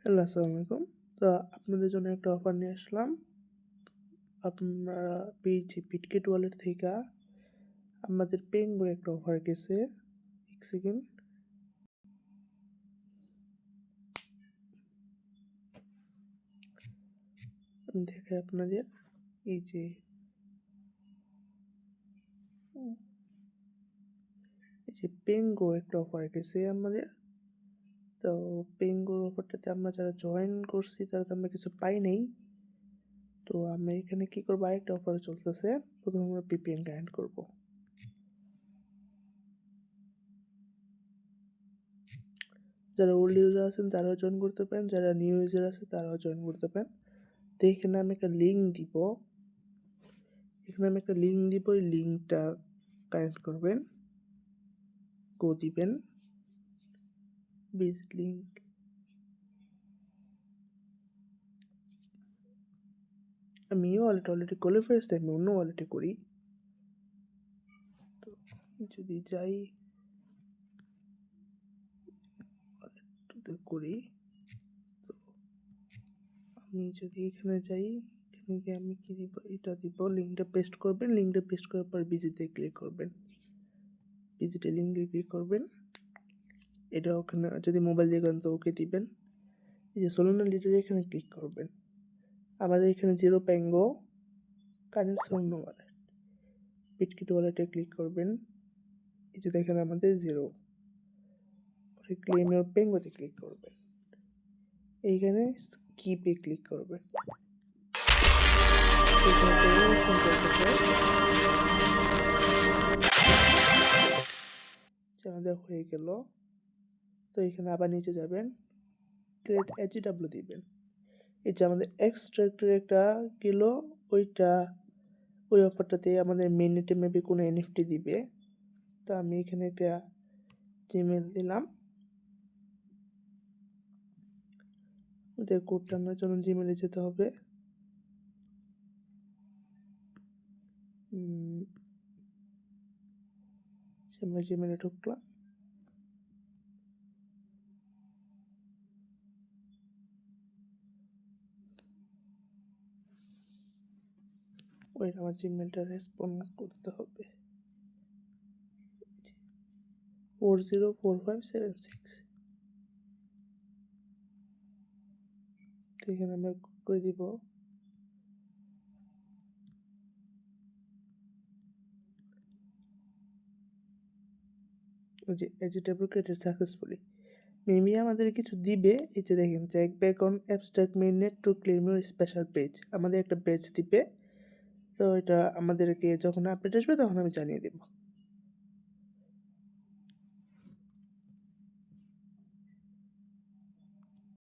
Hello, আসসালামু আলাইকুম। তো আপনাদের জন্য একটা অফার নিয়ে আসলাম। আপনারা পেয়েছি বিটকিট ওয়ালেট থেকে আমাদের পেঙ্গুর একটা অফার গেছে। এক সেকেন্ড আমি দেখাই আপনাদের। এই যে পেঙ্গো একটা অফার গেছে আমাদের। তো পেঙ্গুর অফারটাতে আমরা যারা জয়েন করছি তারা তো আমরা কিছু পাই নাই। তো আমরা এখানে কি করবো, আরেকটা অফার চলতেছে। প্রথমে আমরা পিপিএন কানেক্ট করবো। যারা ওল্ড ইউজার আছেন তারাও জয়েন করতে পারেন, যারা নিউ ইউজার আছে তারাও জয়েন করতে পারেন। তো এখানে আমি একটা লিঙ্ক দিব, ওই লিঙ্কটা কানেক্ট করবেন, গো দিবেন, ভিজিট লিঙ্ক। আমি ওয়ালেট অলরেডি করে ফেলেছি, আমি অন্য ওয়ালেটে করি। তো যদি যাই ওয়ালেটটাতে করি, তো আমি যদি এখানে যাই, এখানে গিয়ে আমি কি দিব, এটা দিব, লিঙ্কটা পেস্ট করবেন। লিঙ্কটা পেস্ট করার পর ভিজিটে ক্লিক করবেন, ভিজিটে লিঙ্কে ক্লিক করবেন। এটা ওখানে যদি মোবাইল দিয়ে করেন তো ওকে দিবেন। এই যে সোলানা লিডারে এখানে ক্লিক করবেন। আমাদের এখানে জিরো পেঙ্গো কারেন্ট সোলানা ওয়ালেট, বিটকিট ওয়ালেটে ক্লিক করবেন। এই যে দেখেন আমাদের জিরো। ক্লেম ইওর পেঙ্গোতে ক্লিক করবেন, এইখানে স্কিপে ক্লিক করবেন। আমাদের হয়ে গেল। তো এখানে আবার নিচে যাবেন, ক্রিয়েট এইচডব্লিউ দিবেন। এই যে আমাদের এক্সট্রাক্টর একটা কিলো, ওই অফারটাতে আমাদের মিনিটে মেবি কোনো এনএফটি দিবে। তো আমি এখানে একটা জিমেল দিলাম। ওদের কোডটা আনার জন্য জিমেলে যেতে হবে। আমরা জিমেলে ঢুকলাম। ওই আমার জিমেলটা রেসপন্ড করতে হবে, 404576। এখানে আমরা করে দিব ওই যে এজিটেবল ক্রিয়েটেড সাকসেসফুলি। মেবি আমাদের কিছু দিবে। এই যে দেখেন, check back on abstract mainnet to claim your special page. আমাদের একটা পেজ দিবে। তো এটা আমাদেরকে যখন আপডেট আসবে তখন আমি জানিয়ে দেবো।